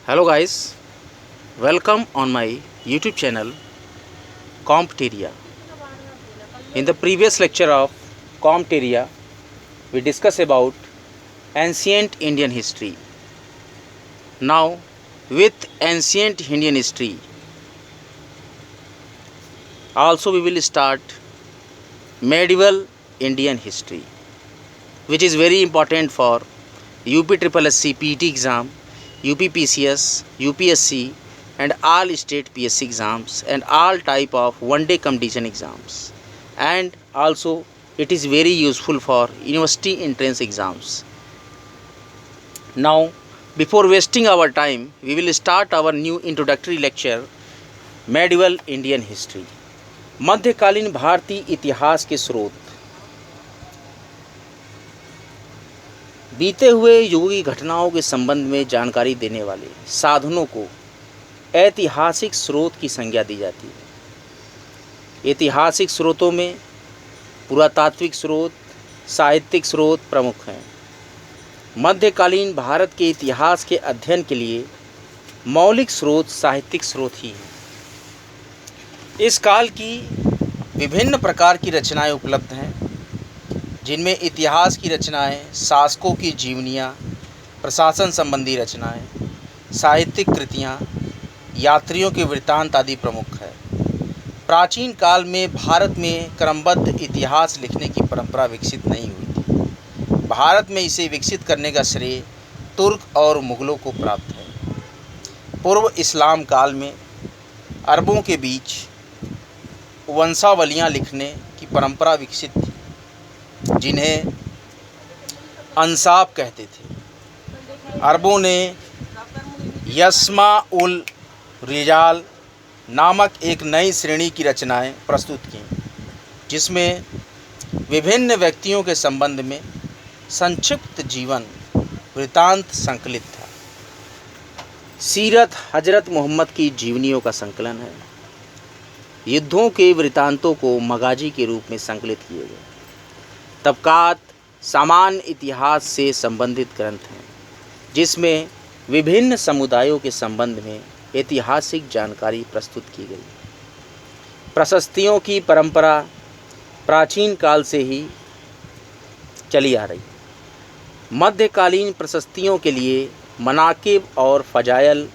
Hello guys, welcome on my YouTube channel Compteria. In the previous lecture of Compteria, we discussed about ancient Indian history. Now, with ancient Indian history, also we will start medieval Indian history, which is very important for UP SSC PET exam, UPPCS, UPSC and all state PSC exams and all type of one day competition exams, and also it is very useful for university entrance exams. Now, before wasting our time, we will start our new introductory lecture, medieval Indian history. मध्यकालीन भारतीय इतिहास के स्रोत। बीते हुए युग की घटनाओं के संबंध में जानकारी देने वाले साधनों को ऐतिहासिक स्रोत की संज्ञा दी जाती है। ऐतिहासिक स्रोतों में पुरातात्विक स्रोत, साहित्यिक स्रोत प्रमुख हैं। मध्यकालीन भारत के इतिहास के अध्ययन के लिए मौलिक स्रोत साहित्यिक स्रोत ही हैं। इस काल की विभिन्न प्रकार की रचनाएं उपलब्ध हैं, जिनमें इतिहास की रचनाएं, शासकों की जीवनियाँ, प्रशासन संबंधी रचनाएं, साहित्यिक कृतियाँ, यात्रियों के वृत्तांत आदि प्रमुख है। प्राचीन काल में भारत में क्रमबद्ध इतिहास लिखने की परंपरा विकसित नहीं हुई थी। भारत में इसे विकसित करने का श्रेय तुर्क और मुग़लों को प्राप्त है। पूर्व इस्लाम काल में अरबों के बीच वंशावलियाँ लिखने की परंपरा विकसित थी, जिन्हें अंसाब कहते थे। अरबों ने यस्मा उल रिजाल नामक एक नई श्रेणी की रचनाएं प्रस्तुत की, जिसमें विभिन्न व्यक्तियों के संबंध में संक्षिप्त जीवन वृत्तांत संकलित था। सीरत हजरत मोहम्मद की जीवनियों का संकलन है। युद्धों के वृत्तांतों को मगाजी के रूप में संकलित किए गए। तबकात सामान्य इतिहास से संबंधित ग्रंथ हैं, जिसमें विभिन्न समुदायों के संबंध में ऐतिहासिक जानकारी प्रस्तुत की गई। प्रशस्तियों की परंपरा प्राचीन काल से ही चली आ रही है। मध्यकालीन प्रशस्तियों के लिए मनाकिब और फजाइल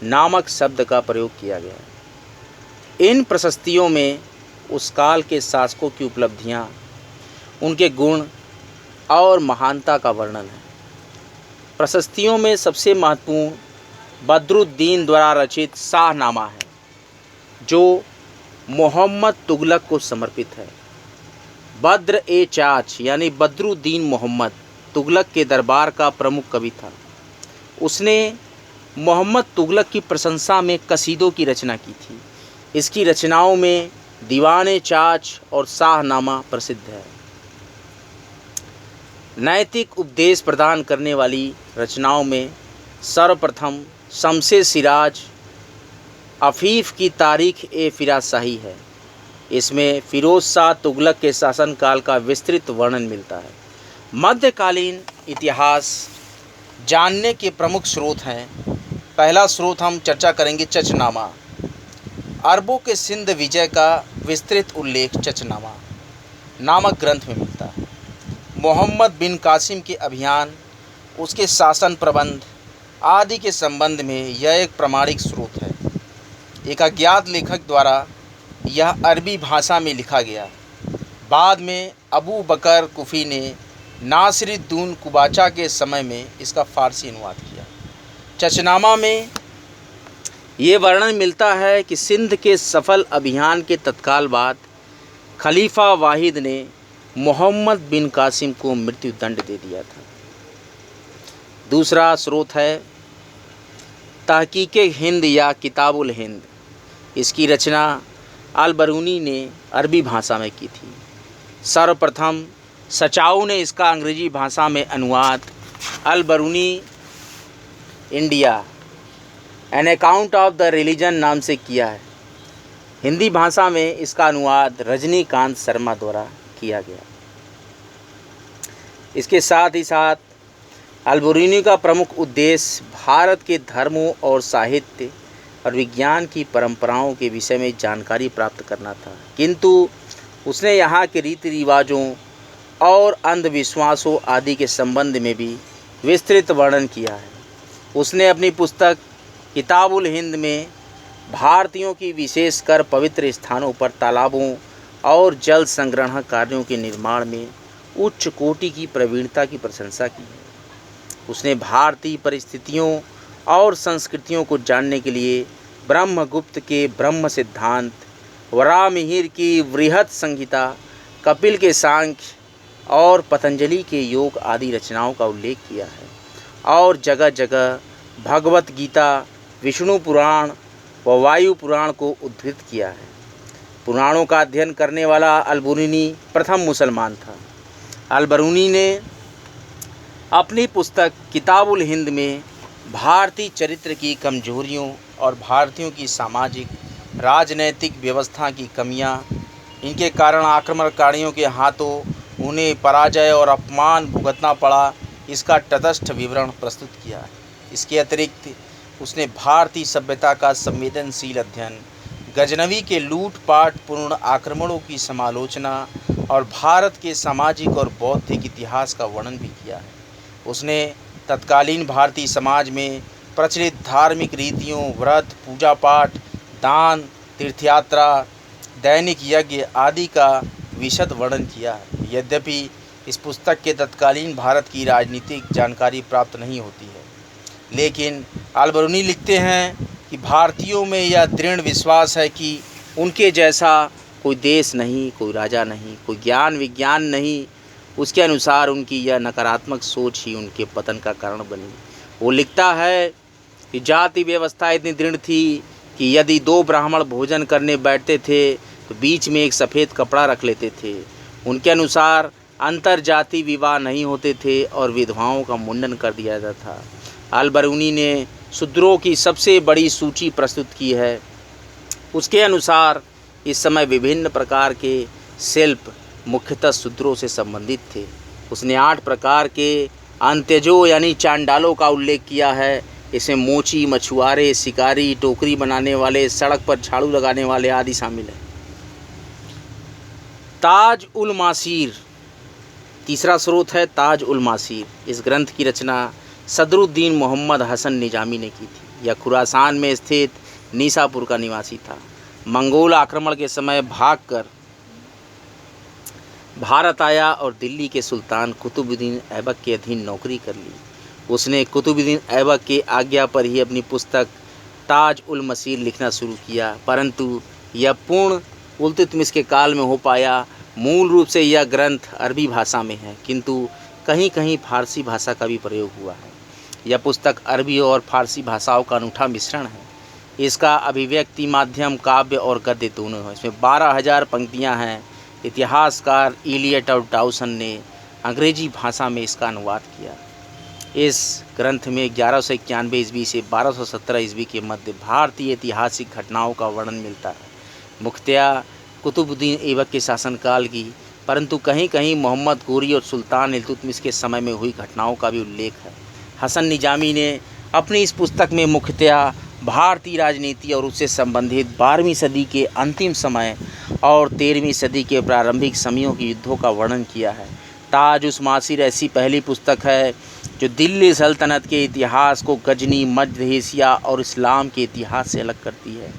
नामक शब्द का प्रयोग किया गया है। इन प्रशस्तियों में उस काल के शासकों की उपलब्धियाँ, उनके गुण और महानता का वर्णन है। प्रशस्तियों में सबसे महत्वपूर्ण बदरुद्दीन द्वारा रचित शाहनामा है, जो मोहम्मद तुगलक को समर्पित है। बद्र-ए-चाच यानी बदरुद्दीन मोहम्मद तुगलक के दरबार का प्रमुख कवि था। उसने मोहम्मद तुगलक की प्रशंसा में कसीदों की रचना की थी। इसकी रचनाओं में दीवान-ए-चाच और शाहनामा प्रसिद्ध है। नैतिक उपदेश प्रदान करने वाली रचनाओं में सर्वप्रथम शम्स-ए-सिराज अफ़ीफ़ की तारीख़-ए-फ़िराज़शाही है। इसमें फ़िरोज़ शाह तुगलक के शासनकाल का विस्तृत वर्णन मिलता है। मध्यकालीन इतिहास जानने के प्रमुख स्रोत हैं। पहला स्रोत हम चर्चा करेंगे चचनामा। अरबों के सिंध विजय का विस्तृत उल्लेख चचनामा नामक ग्रंथ में मिलता है। मोहम्मद बिन कासिम के अभियान, उसके शासन प्रबंध आदि के संबंध में यह एक प्रामाणिक स्रोत है। एक अज्ञात लेखक द्वारा यह अरबी भाषा में लिखा गया। बाद में अबू बकर कुफ़ी ने नासिरुद्दीन कुबाचा के समय में इसका फ़ारसी अनुवाद किया। चचनामा में ये वर्णन मिलता है कि सिंध के सफल अभियान के तत्काल बाद खलीफा वाहिद ने मोहम्मद बिन कासिम को मृत्युदंड दे दिया था। दूसरा स्रोत है तहकीक हिंद या किताबुल हिंद। इसकी रचना अल-बरूनी ने अरबी भाषा में की थी। सर्वप्रथम सचाऊ ने इसका अंग्रेजी भाषा में अनुवाद Al Biruni India an account of the religion नाम से किया है। हिंदी भाषा में इसका अनुवाद रजनीकांत शर्मा द्वारा किया गया। इसके साथ ही साथ अल-बरूनी का प्रमुख उद्देश्य भारत के धर्मों और साहित्य और विज्ञान की परंपराओं के विषय में जानकारी प्राप्त करना था, किंतु उसने यहाँ के रीति रिवाजों और अंधविश्वासों आदि के संबंध में भी विस्तृत वर्णन किया है। उसने अपनी पुस्तक किताबुल हिंद में भारतीयों की विशेषकर पवित्र स्थानों पर तालाबों और जल संग्रहण कार्यों के निर्माण में उच्च कोटि की प्रवीणता की प्रशंसा की है। उसने भारतीय परिस्थितियों और संस्कृतियों को जानने के लिए ब्रह्मगुप्त के ब्रह्म सिद्धांत, वराहमिहिर की वृहत संहिता, कपिल के सांख्य और पतंजलि के योग आदि रचनाओं का उल्लेख किया है और जगह जगह भगवत गीता, विष्णु पुराण व वायु पुराण को उद्धृत किया है। पुराणों का अध्ययन करने वाला अल-बरूनी प्रथम मुसलमान था। अल-बरूनी ने अपनी पुस्तक किताबुल हिंद में भारतीय चरित्र की कमजोरियों और भारतीयों की सामाजिक राजनैतिक व्यवस्था की कमियां, इनके कारण आक्रमणकारियों के हाथों उन्हें पराजय और अपमान भुगतना पड़ा, इसका तटस्थ विवरण प्रस्तुत किया है। इसके अतिरिक्त उसने भारतीय सभ्यता का संवेदनशील अध्ययन, गजनवी के लूटपाट पूर्ण आक्रमणों की समालोचना और भारत के सामाजिक और बौद्धिक इतिहास का वर्णन भी किया है। उसने तत्कालीन भारतीय समाज में प्रचलित धार्मिक रीतियों, व्रत, पूजा पाठ, दान, तीर्थयात्रा, दैनिक यज्ञ आदि का विशद वर्णन किया है। यद्यपि इस पुस्तक के तत्कालीन भारत की राजनीतिक जानकारी प्राप्त नहीं होती है, लेकिन अल-बरूनी लिखते हैं कि भारतीयों में यह दृढ़ विश्वास है कि उनके जैसा कोई देश नहीं, कोई राजा नहीं, कोई ज्ञान विज्ञान नहीं। उसके अनुसार उनकी यह नकारात्मक सोच ही उनके पतन का कारण बनी। वो लिखता है कि जाति व्यवस्था इतनी दृढ़ थी कि यदि दो ब्राह्मण भोजन करने बैठते थे तो बीच में एक सफ़ेद कपड़ा रख लेते थे। उनके अनुसार अंतर जाति विवाह नहीं होते थे और विधवाओं का मुंडन कर दिया जाता था। अल-बरूनी ने शूद्रों की सबसे बड़ी सूची प्रस्तुत की है। उसके अनुसार इस समय विभिन्न प्रकार के शिल्प मुख्यतः शूद्रों से संबंधित थे। उसने 8 प्रकार के अंत्यजों यानी चांडालों का उल्लेख किया है। इसमें मोची, मछुआरे, शिकारी, टोकरी बनाने वाले, सड़क पर झाड़ू लगाने वाले आदि शामिल हैं। ताज उल मासीर तीसरा स्रोत है। ताज उल मासीर इस ग्रंथ की रचना सदरुद्दीन मोहम्मद हसन निजामी ने की थी। यह खुरासान में स्थित निसापुर का निवासी था। मंगोल आक्रमण के समय भागकर भारत आया और दिल्ली के सुल्तान कुतुबुद्दीन ऐबक के अधीन नौकरी कर ली। उसने कुतुबुद्दीन ऐबक के आज्ञा पर ही अपनी पुस्तक ताज उल मसीर लिखना शुरू किया, परंतु यह पूर्ण इल्तुतमिश के काल में हो पाया। मूल रूप से यह ग्रंथ अरबी भाषा में है, किंतु कहीं कहीं फारसी भाषा का भी प्रयोग हुआ है। यह पुस्तक अरबी और फारसी भाषाओं का अनूठा मिश्रण है। इसका अभिव्यक्ति माध्यम काव्य और गद्य दोनों है। इसमें 12,000 पंक्तियाँ हैं। इतिहासकार इलियट और डाउसन ने अंग्रेजी भाषा में इसका अनुवाद किया। इस ग्रंथ में 1191 ईस्वी से 1217 ईस्वी के मध्य भारतीय ऐतिहासिक घटनाओं का वर्णन मिलता है, मुख्यतः कुतुबुद्दीन ऐबक के शासनकाल की, परंतु कहीं कहीं मोहम्मद गोरी और सुल्तान इल्तुतमिश के समय में हुई घटनाओं का भी उल्लेख है। हसन निजामी ने अपनी इस पुस्तक में मुख्यतः भारतीय राजनीति और उससे संबंधित 12वीं सदी के अंतिम समय और 13वीं सदी के प्रारंभिक समयों के युद्धों का वर्णन किया है। ताज उस मासीर ऐसी पहली पुस्तक है जो दिल्ली सल्तनत के इतिहास को गजनी, मध्य एशिया और इस्लाम के इतिहास से अलग करती है।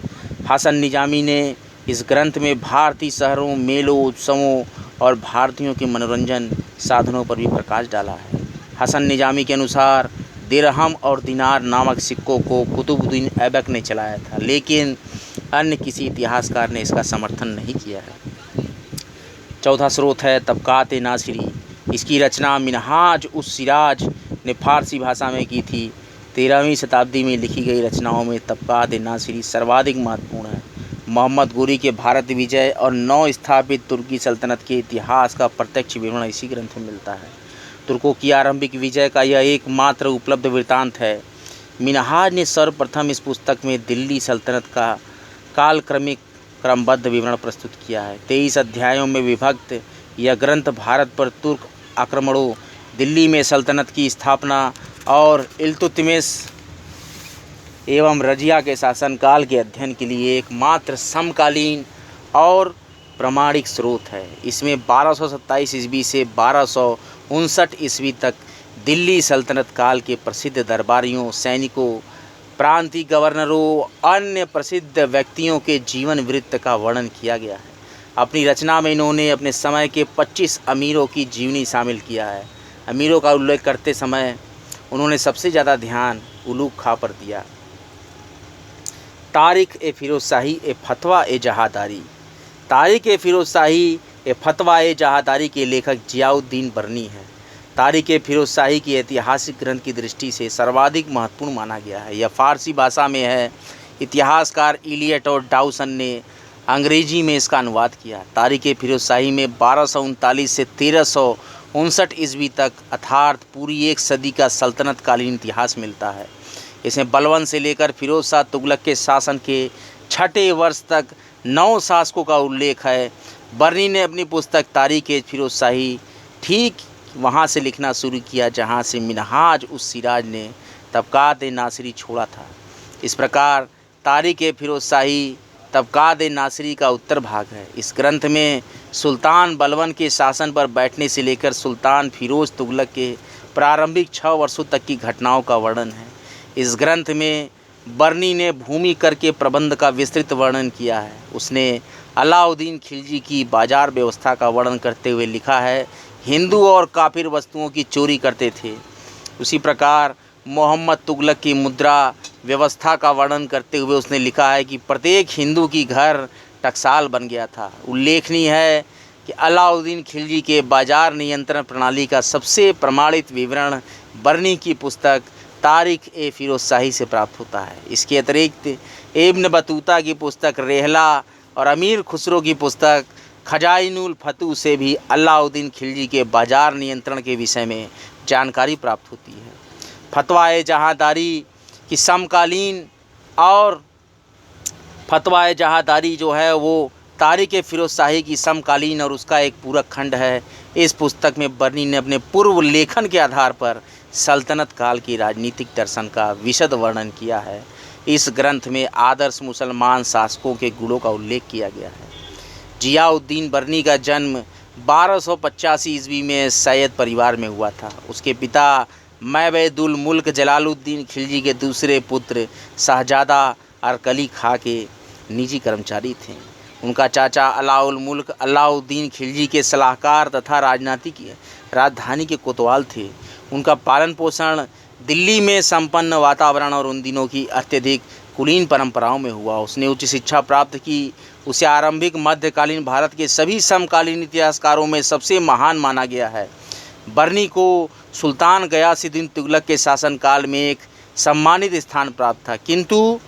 हसन निजामी ने इस ग्रंथ में भारतीय शहरों, मेलों, उत्सवों और भारतीयों के मनोरंजन साधनों पर भी प्रकाश डाला है। हसन निजामी के अनुसार दिरहम और दिनार नामक सिक्कों को कुतुबुद्दीन ऐबक ने चलाया था, लेकिन अन्य किसी इतिहासकार ने इसका समर्थन नहीं किया है। चौथा स्रोत है तबकात-ए-नासिरी। इसकी रचना मिनहाज उस सिराज ने फारसी भाषा में की थी। 13वीं शताब्दी में लिखी गई रचनाओं में तबकात-ए-नासिरी सर्वाधिक महत्वपूर्ण है। मोहम्मद गोरी के भारत विजय और नव स्थापित तुर्की सल्तनत के इतिहास का प्रत्यक्ष विवरण इसी ग्रंथ में मिलता है। तुर्कों की आरंभिक विजय का यह एकमात्र उपलब्ध वृत्तांत है। मिनहाज ने सर्वप्रथम इस पुस्तक में दिल्ली सल्तनत का कालक्रमिक क्रमबद्ध विवरण प्रस्तुत किया है। 23 अध्यायों में विभक्त यह ग्रंथ भारत पर तुर्क आक्रमणों, दिल्ली में सल्तनत की स्थापना और इल्तुतमिश एवं रजिया के शासनकाल के अध्ययन के लिए एकमात्र समकालीन और प्रामाणिक स्रोत है। इसमें 1227 ईस्वी से 1259 ईस्वी तक दिल्ली सल्तनत काल के प्रसिद्ध दरबारियों, सैनिकों, प्रांतीय गवर्नरों, अन्य प्रसिद्ध व्यक्तियों के जीवन वृत्त का वर्णन किया गया है। अपनी रचना में इन्होंने अपने समय के 25 अमीरों की जीवनी शामिल किया है। अमीरों का उल्लेख करते समय उन्होंने सबसे ज़्यादा ध्यान उलूग खां पर दिया। तारिख ए फिरोज शाही ए फतवा ए जहादारी। तारिख ए फिरोज शाही ए फतवा ए जहादारी के लेखक जियाउद्दीन बर्नी हैं। तारिख ए फिरोज शाही की ऐतिहासिक ग्रंथ की दृष्टि से सर्वाधिक महत्वपूर्ण माना गया है। यह फारसी भाषा में है। इतिहासकार इलियट और डाउसन ने अंग्रेजी में इसका अनुवाद किया। तारिख ए फिरोज शाही में 1239 से 1359 ईस्वी तक अर्थात पूरी एक सदी का सल्तनत कालीन इतिहास मिलता है। इसमें बलबन से लेकर फिरोज शाह तुगलक के शासन के 6ठे वर्ष तक 9 शासकों का उल्लेख है। बर्नी ने अपनी पुस्तक तारिख ए फिरोज शाही ठीक वहाँ से लिखना शुरू किया जहाँ से मिनहाज उस सिराज ने तबकात ए नासिरी छोड़ा था। इस प्रकार तारिख ए फिरोज शाही तबकात ए नासिरी का उत्तर भाग है। इस ग्रंथ में सुल्तान बलबन के शासन पर बैठने से लेकर सुल्तान फिरोज तुगलक के प्रारंभिक 6 वर्षों तक की घटनाओं का वर्णन है। इस ग्रंथ में बर्नी ने भूमि कर के प्रबंध का विस्तृत वर्णन किया है। उसने अलाउद्दीन खिलजी की बाजार व्यवस्था का वर्णन करते हुए लिखा है, हिंदू और काफिर वस्तुओं की चोरी करते थे। उसी प्रकार मोहम्मद तुगलक की मुद्रा व्यवस्था का वर्णन करते हुए उसने लिखा है कि प्रत्येक हिंदू की घर टकसाल बन गया था। उल्लेखनीय है कि अलाउद्दीन खिलजी के बाजार नियंत्रण प्रणाली का सबसे प्रमाणित विवरण बर्नी की पुस्तक तारिख ए फिरोज शाही से प्राप्त होता है। इसके अतिरिक्त इब्न बतूता की पुस्तक रेहला और अमीर खुसरो की पुस्तक खजाइनुल फतू से भी अलाउद्दीन खिलजी के बाजार नियंत्रण के विषय में जानकारी प्राप्त होती है। फतवा ए जहादारी की समकालीन और फतवा ए जहादारी जो है वो तारिख ए फिरोज शाही की समकालीन और उसका एक पूरक खंड है। इस पुस्तक में बर्नी ने अपने पूर्व लेखन के आधार पर सल्तनत काल की राजनीतिक दर्शन का विशद वर्णन किया है। इस ग्रंथ में आदर्श मुसलमान शासकों के गुणों का उल्लेख किया गया है। जियाउद्दीन बर्नी का जन्म 1285 ईस्वी में सैयद परिवार में हुआ था। उसके पिता मैबैदुल मुल्क जलालुद्दीन खिलजी के दूसरे पुत्र शाहजादा अरकली खां के निजी कर्मचारी थे। उनका चाचा अलाउल मुल्क अलाउद्दीन खिलजी के सलाहकार तथा राजधानी के कोतवाल थे। उनका पालन पोषण दिल्ली में संपन्न वातावरण और उन दिनों की अत्यधिक कुलीन परंपराओं में हुआ। उसने उच्च शिक्षा प्राप्त की। उसे आरंभिक मध्यकालीन भारत के सभी समकालीन इतिहासकारों में सबसे महान माना गया है। बर्नी को सुल्तान गयासुद्दीन तुगलक के शासनकाल में एक सम्मानित स्थान प्राप्त था, किंतु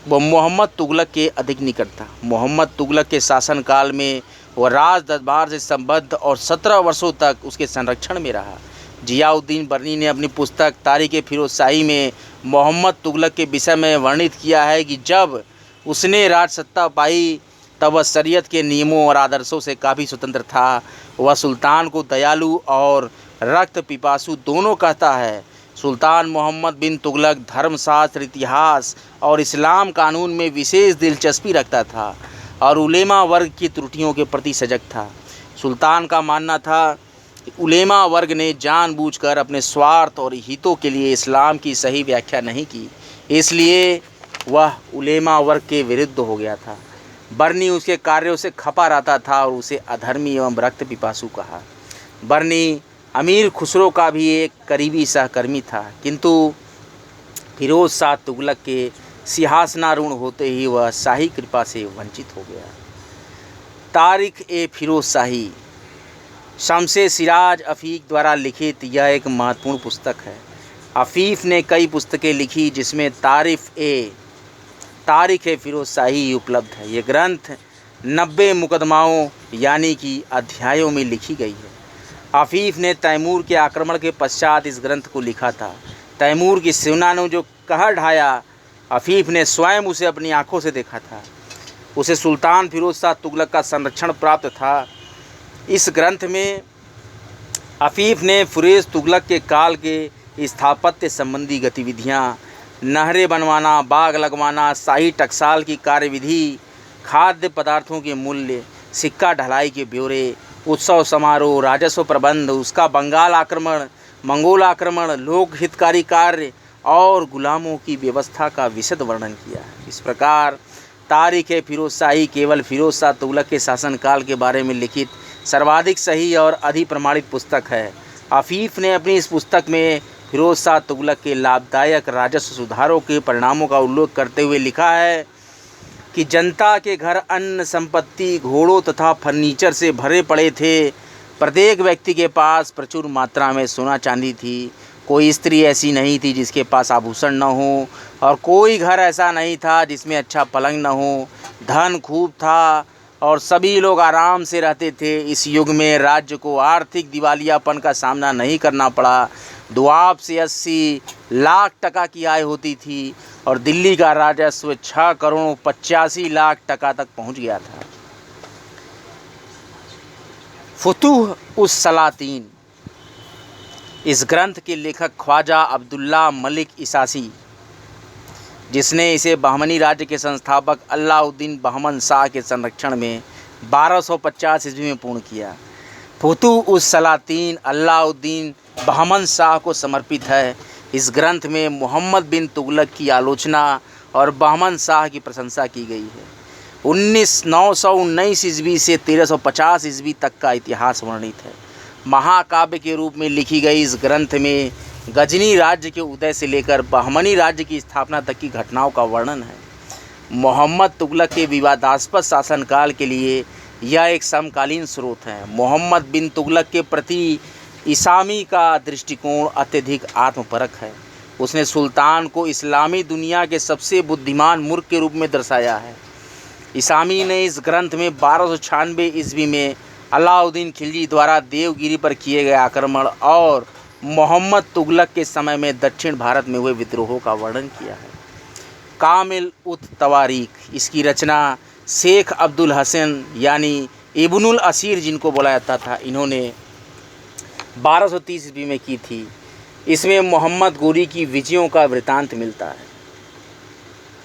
वह मोहम्मद तुगलक के अधिक निकट था। मोहम्मद तुगलक के शासनकाल में वह राज दरबार से संबद्ध और 17 वर्षों तक उसके संरक्षण में रहा। जियाउद्दीन बर्नी ने अपनी पुस्तक तारिख ए फिरोज शाही में मोहम्मद तुगलक के विषय में वर्णित किया है कि जब उसने राजसत्ता पाई तब वह शरीयत के नियमों और आदर्शों से काफ़ी स्वतंत्र था। वह सुल्तान को दयालु और रक्त पिपासु दोनों कहता है। सुल्तान मोहम्मद बिन तुगलक धर्मशास्त्र, इतिहास और इस्लाम कानून में विशेष दिलचस्पी रखता था और उलेमा वर्ग की त्रुटियों के प्रति सजग था। सुल्तान का मानना था कि उलेमा वर्ग ने जानबूझकर अपने स्वार्थ और हितों के लिए इस्लाम की सही व्याख्या नहीं की, इसलिए वह उलेमा वर्ग के विरुद्ध हो गया था। बर्नी उसके कार्यों से खपा रहता था और उसे अधर्मी एवं रक्त पिपासु कहा। बर्नी अमीर खुसरो का भी एक करीबी सहकर्मी था, किंतु फिरोज शाह तुगलक के सिंहासनारूढ़ होते ही वह शाही कृपा से वंचित हो गया। तारिख ए फिरोज शाही शमसे सिराज अफीक द्वारा लिखित यह एक महत्वपूर्ण पुस्तक है। अफीफ ने कई पुस्तकें लिखी जिसमें तारिख ए फिरोज शाही उपलब्ध है। ये ग्रंथ 90 मुकदमाओं यानी कि अध्यायों में लिखी गई है। अफीफ ने तैमूर के आक्रमण के पश्चात इस ग्रंथ को लिखा था। तैमूर की सेना ने जो कहर ढाया, अफीफ ने स्वयं उसे अपनी आंखों से देखा था। उसे सुल्तान फिरोज शाह तुगलक का संरक्षण प्राप्त था। इस ग्रंथ में अफीफ ने फिरोज तुगलक के काल के स्थापत्य संबंधी गतिविधियां, नहरें बनवाना, बाग लगवाना, शाही टकसाल की कार्यविधि, खाद्य पदार्थों के मूल्य, सिक्का ढलाई के ब्यौरे, उत्सव समारोह, राजस्व प्रबंध, उसका बंगाल आक्रमण, मंगोल आक्रमण, लोक हितकारी कार्य और गुलामों की व्यवस्था का विशद वर्णन किया है। इस प्रकार तारीख़ फिरोज शाही केवल फिरोज शाह तुगलक के शासनकाल के बारे में लिखित सर्वाधिक सही और अधिप्रमाणित पुस्तक है। अफीफ ने अपनी इस पुस्तक में फिरोज शाह तुगलक के लाभदायक राजस्व सुधारों के परिणामों का उल्लेख करते हुए लिखा है कि जनता के घर अन्न, संपत्ति, घोड़ों तथा फर्नीचर से भरे पड़े थे। प्रत्येक व्यक्ति के पास प्रचुर मात्रा में सोना चांदी थी। कोई स्त्री ऐसी नहीं थी जिसके पास आभूषण न हो और कोई घर ऐसा नहीं था जिसमें अच्छा पलंग न हो। धन खूब था और सभी लोग आराम से रहते थे। इस युग में राज्य को आर्थिक दिवालियापन का सामना नहीं करना पड़ा। दुआब से 80 लाख टका की आय होती थी और दिल्ली का राजस्व 6 करोड़ 85 लाख टका तक पहुंच गया था। फुतूह उस सलातीन, इस ग्रंथ के लेखक ख्वाजा अब्दुल्ला मलिक इसासी, जिसने इसे बहमनी राज्य के संस्थापक अलाउद्दीन बहमन शाह के संरक्षण में 1250 ईस्वी में पूर्ण किया। फुतूह उस सलातीन अलाउद्दीन बहमन शाह को समर्पित है। इस ग्रंथ में मोहम्मद बिन तुगलक की आलोचना और बहमन शाह की प्रशंसा की गई है। 919 ईस्वी से 1350 ईस्वी तक का इतिहास वर्णित है। महाकाव्य के रूप में लिखी गई इस ग्रंथ में गजनी राज्य के उदय से लेकर बहमनी राज्य की स्थापना तक की घटनाओं का वर्णन है। मोहम्मद तुगलक के विवादास्पद शासनकाल के लिए यह एक समकालीन स्रोत है। मोहम्मद बिन तुगलक के प्रति इसामी का दृष्टिकोण अत्यधिक आत्मपरक है। उसने सुल्तान को इस्लामी दुनिया के सबसे बुद्धिमान मूर्ख के रूप में दर्शाया है। इसामी ने इस ग्रंथ में 1296 ईस्वी में अलाउद्दीन खिलजी द्वारा देवगिरी पर किए गए आक्रमण और मोहम्मद तुगलक के समय में दक्षिण भारत में हुए विद्रोहों का वर्णन किया है। कामिल उत तवारीख, इसकी रचना शेख अब्दुल हसन यानी इब्नुल असीर जिनको बोला जाता था, इन्होंने 1230 ईस्वी में की थी। इसमें मोहम्मद गोरी की विजयों का वृतांत मिलता है।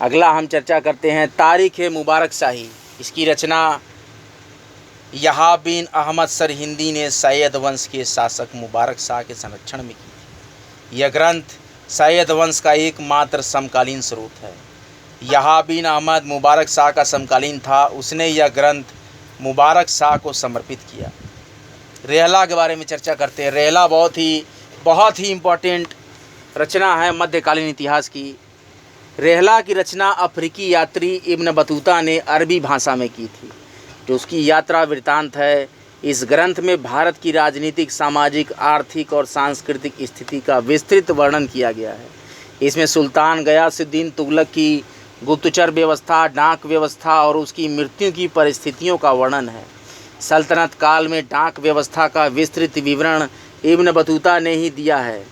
अगला हम चर्चा करते हैं तारीख़ मुबारक शाही। इसकी रचना यहा बिन अहमद सरहिंदी ने सैयद वंश के शासक मुबारक शाह के संरक्षण में की थी। यह ग्रंथ सैयद वंश का एकमात्र समकालीन स्रोत है। यहा बिन अहमद मुबारक शाह का समकालीन था। उसने यह ग्रंथ मुबारक शाह को समर्पित किया। रेहला के बारे में चर्चा करते हैं। रेहला बहुत ही इम्पोर्टेंट रचना है मध्यकालीन इतिहास की। रेहला की रचना अफ्रीकी यात्री इब्न बतूता ने अरबी भाषा में की थी, जो उसकी यात्रा वृत्तांत है। इस ग्रंथ में भारत की राजनीतिक, सामाजिक, आर्थिक और सांस्कृतिक स्थिति का विस्तृत वर्णन किया गया है। इसमें सुल्तान गयासुद्दीन तुगलक की गुप्तचर व्यवस्था, डाक व्यवस्था और उसकी मृत्यु की परिस्थितियों का वर्णन है। सल्तनत काल में डाक व्यवस्था का विस्तृत विवरण इब्न बतूता ने ही दिया है।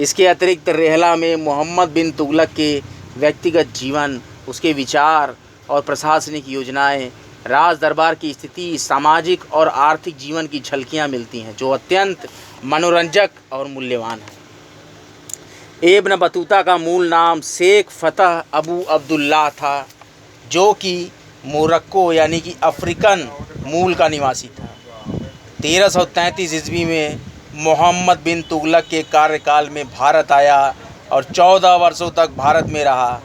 इसके अतिरिक्त रेहला में मोहम्मद बिन तुगलक के व्यक्तिगत जीवन, उसके विचार और प्रशासनिक योजनाएं, राज दरबार की स्थिति, सामाजिक और आर्थिक जीवन की झलकियां मिलती हैं, जो अत्यंत मनोरंजक और मूल्यवान है। इब्न बतूता का मूल नाम शेख फतह अबू अब्दुल्लाह था, जो कि मोरक्को यानी कि अफ्रीकन मूल का निवासी था। 1333 ईस्वी में मोहम्मद बिन तुगलक के कार्यकाल में भारत आया और 14 वर्षों तक भारत में रहा।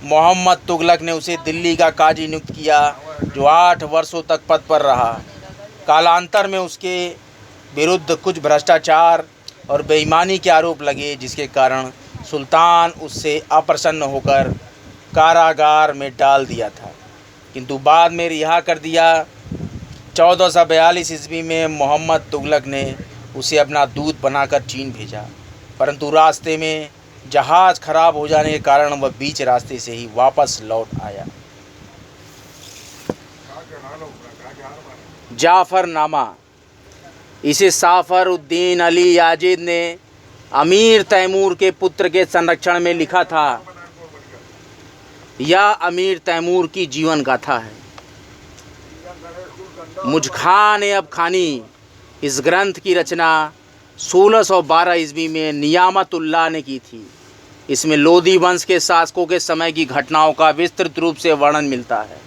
मोहम्मद तुगलक ने उसे दिल्ली का काजी नियुक्त किया, जो 8 वर्षों तक पद पर रहा। कालांतर में उसके विरुद्ध कुछ भ्रष्टाचार और बेईमानी के आरोप लगे, जिसके कारण सुल्तान उससे अप्रसन्न होकर कारागार में डाल दिया था, किंतु बाद में रिहा कर दिया। 1442 ईस्वी में मोहम्मद तुगलक ने उसे अपना दूत बनाकर चीन भेजा, परंतु रास्ते में जहाज़ खराब हो जाने के कारण वह बीच रास्ते से ही वापस लौट आया। जाफरनामा, इसे साफर उद्दीन अली याजिद ने अमीर तैमूर के पुत्र के संरक्षण में लिखा था। यह अमीर तैमूर की जीवन गाथा है। मुझ खान अब खानी, इस ग्रंथ की रचना 1612 ईस्वी में नियामतुल्लाह ने की थी। इसमें लोधी वंश के शासकों के समय की घटनाओं का विस्तृत रूप से वर्णन मिलता है।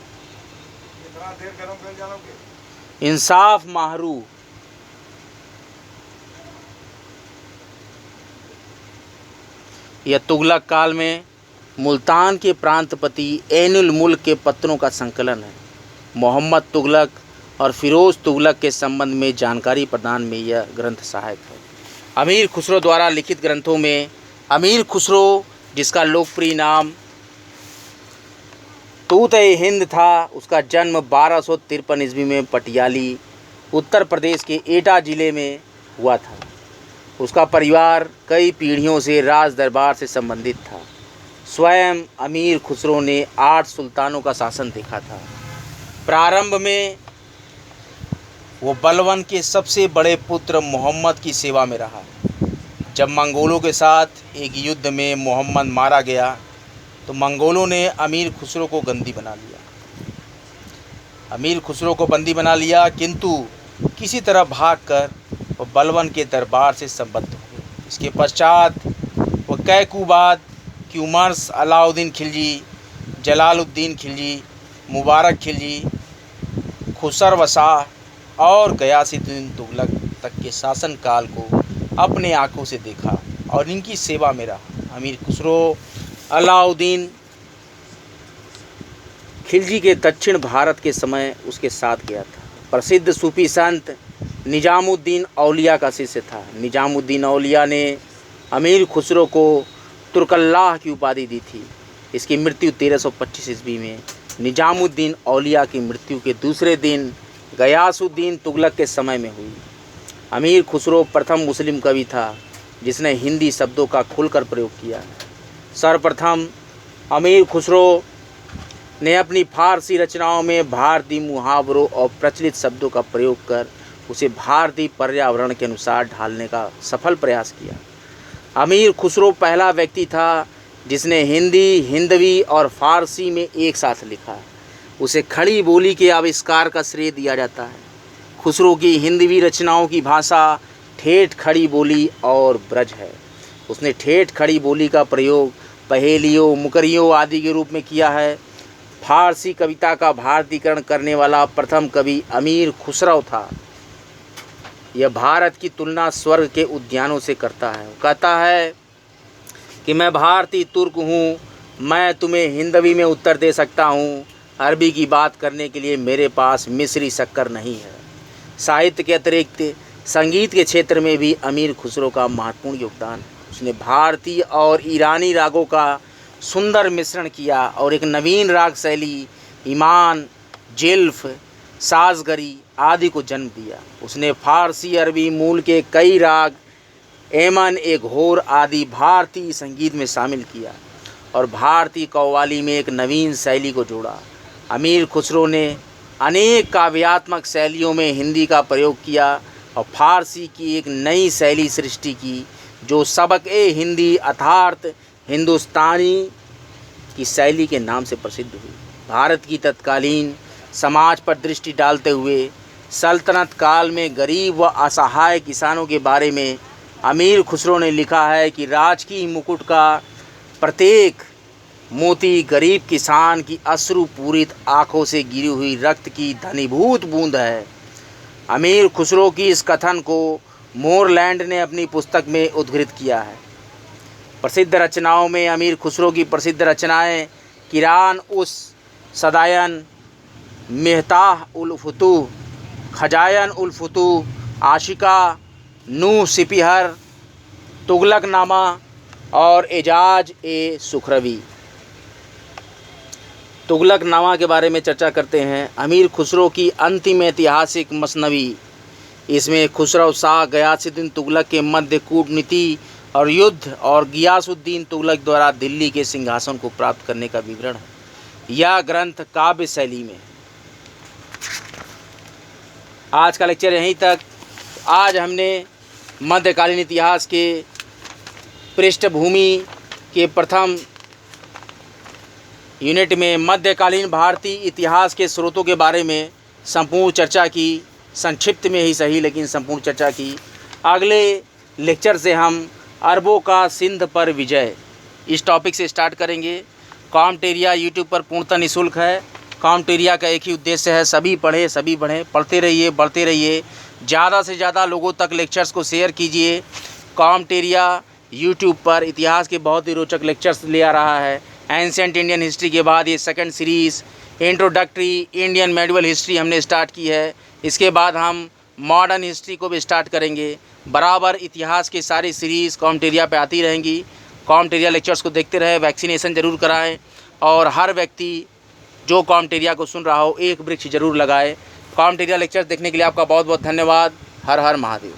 इंसाफ माहरू यह तुगलक काल में मुल्तान के प्रांतपति ऐनुल मुल्क के पत्रों का संकलन है। मोहम्मद तुगलक और फिरोज तुगलक के संबंध में जानकारी प्रदान में यह ग्रंथ सहायक है। अमीर खुसरो द्वारा लिखित ग्रंथों में अमीर खुसरो, जिसका लोकप्रिय नाम तूत-ए-हिंद था, उसका जन्म 1253 ईस्वी में पटियाली, उत्तर प्रदेश के एटा जिले में हुआ था। उसका परिवार कई पीढ़ियों से राज दरबार से संबंधित था। स्वयं अमीर खुसरो ने 8 सुल्तानों का शासन देखा था। प्रारंभ में वो बलवन के सबसे बड़े पुत्र मोहम्मद की सेवा में रहा। जब मंगोलों के साथ एक युद्ध में मोहम्मद मारा गया तो मंगोलों ने अमीर खुसरो को बंदी बना लिया, किंतु किसी तरह भागकर वो बलवन के दरबार से संबद्ध हो गए। इसके पश्चात वो कैकुबाद, क्यूमर्स, अलाउद्दीन खिलजी, जलालुद्दीन खिलजी, मुबारक खिलजी, खुसरव शाह और गयासुद्दीन तुगलक तक के शासनकाल को अपने आंखों से देखा और इनकी सेवा में रहा। अमीर खुसरो अलाउद्दीन खिलजी के दक्षिण भारत के समय उसके साथ गया था। प्रसिद्ध सूफी संत निजामुद्दीन औलिया का शिष्य था। निजामुद्दीन औलिया ने अमीर खुसरो को तुर्कल्लाह की उपाधि दी थी। इसकी मृत्यु 1325 ईस्वी में निजामुद्दीन औलिया की मृत्यु के दूसरे दिन गयासुद्दीन तुगलक के समय में हुई। अमीर खुसरो प्रथम मुस्लिम कवि था जिसने हिंदी शब्दों का खुलकर प्रयोग किया। सर्वप्रथम अमीर खुसरो ने अपनी फारसी रचनाओं में भारतीय मुहावरों और प्रचलित शब्दों का प्रयोग कर उसे भारतीय पर्यावरण के अनुसार ढालने का सफल प्रयास किया। अमीर खुसरो पहला व्यक्ति था जिसने हिंदी, हिंदवी और फारसी में एक साथ लिखा। उसे खड़ी बोली के आविष्कार का श्रेय दिया जाता है। खुसरो की हिंदवी रचनाओं की भाषा ठेठ, खड़ी बोली और ब्रज है। उसने ठेठ खड़ी बोली का प्रयोग पहेलियों, मुकरियों आदि के रूप में किया है। फारसी कविता का भारतीकरण करने वाला प्रथम कवि अमीर खुसरो था। यह भारत की तुलना स्वर्ग के उद्यानों से करता है। वो कहता है कि मैं भारतीय तुर्क हूँ, मैं तुम्हें हिंदवी में उत्तर दे सकता हूँ। अरबी की बात करने के लिए मेरे पास मिस्री शक्कर नहीं है। साहित्य के अतिरिक्त संगीत के क्षेत्र में भी अमीर खुसरो का महत्वपूर्ण योगदान है। उसने भारतीय और ईरानी रागों का सुंदर मिश्रण किया और एक नवीन राग शैली ईमान, जिल्फ, साजगरी आदि को जन्म दिया। उसने फारसी अरबी मूल के कई राग, एमन, एक घोर आदि भारतीय संगीत में शामिल किया और भारतीय कव्वाली में एक नवीन शैली को जोड़ा। अमीर खुसरो ने अनेक काव्यात्मक शैलियों में हिंदी का प्रयोग किया और फारसी की एक नई शैली सृष्टि की जो सबक-ए-हिंदी अर्थात हिंदुस्तानी की शैली के नाम से प्रसिद्ध हुई। भारत की तत्कालीन समाज पर दृष्टि डालते हुए सल्तनत काल में गरीब व असहाय किसानों के बारे में अमीर खुसरो ने लिखा है कि राजकीय मुकुट का प्रत्येक मोती गरीब किसान की अश्रुपूरित आँखों से गिरी हुई रक्त की घनीभूत बूंद है। अमीर खुसरो की इस कथन को मोरलैंड ने अपनी पुस्तक में उद्धृत किया है। प्रसिद्ध रचनाओं में अमीर खुसरो की प्रसिद्ध रचनाएं किरान उस सदायन, मेहताह उल फुतूह, खजायन उल फुतूह, आशिका, नूह सिपिहर, तुगलकनामा और एजाज ए सुखरवी। तुगलकनामा के बारे में चर्चा करते हैं। अमीर खुसरो की अंतिम ऐतिहासिक मसनवी। इसमें खुसरो शाह गयासुद्दीन तुगलक के मध्य कूटनीति और युद्ध और गियासुद्दीन तुगलक द्वारा दिल्ली के सिंहासन को प्राप्त करने का विवरण है। यह ग्रंथ काव्य शैली में। आज का लेक्चर यहीं तक। आज हमने मध्यकालीन इतिहास के पृष्ठभूमि के प्रथम यूनिट में मध्यकालीन भारतीय इतिहास के स्रोतों के बारे में संपूर्ण चर्चा की। संक्षिप्त में ही सही लेकिन संपूर्ण चर्चा की। अगले लेक्चर से हम अरबों का सिंध पर विजय, इस टॉपिक से स्टार्ट करेंगे। कॉम्टेरिया यूट्यूब पर पूर्णतः निःशुल्क है। कॉम्टेरिया का एक ही उद्देश्य है, सभी पढ़ें, सभी बढ़ें। पढ़ते रहिए, बढ़ते रहिए, ज़्यादा से ज़्यादा लोगों तक लेक्चर्स को शेयर कीजिए। कॉम्टेरिया यूट्यूब पर इतिहास के बहुत ही रोचक लेक्चर्स ले आ रहा है। एंशिएंट इंडियन हिस्ट्री के बाद ये second series introductory Indian medieval history हमने स्टार्ट की है। इसके बाद हम मॉडर्न हिस्ट्री को भी स्टार्ट करेंगे। बराबर इतिहास की सारी सीरीज़ कॉम्टेरिया पे आती रहेंगी। कॉम्टेरिया लेक्चर्स को देखते रहे, वैक्सीनेशन ज़रूर कराएं और हर व्यक्ति जो कॉम्टेरिया को सुन रहा हो एक वृक्ष ज़रूर लगाए। कॉम्टेरिया लेक्चर्स देखने के लिए आपका बहुत बहुत धन्यवाद। हर हर महादेव।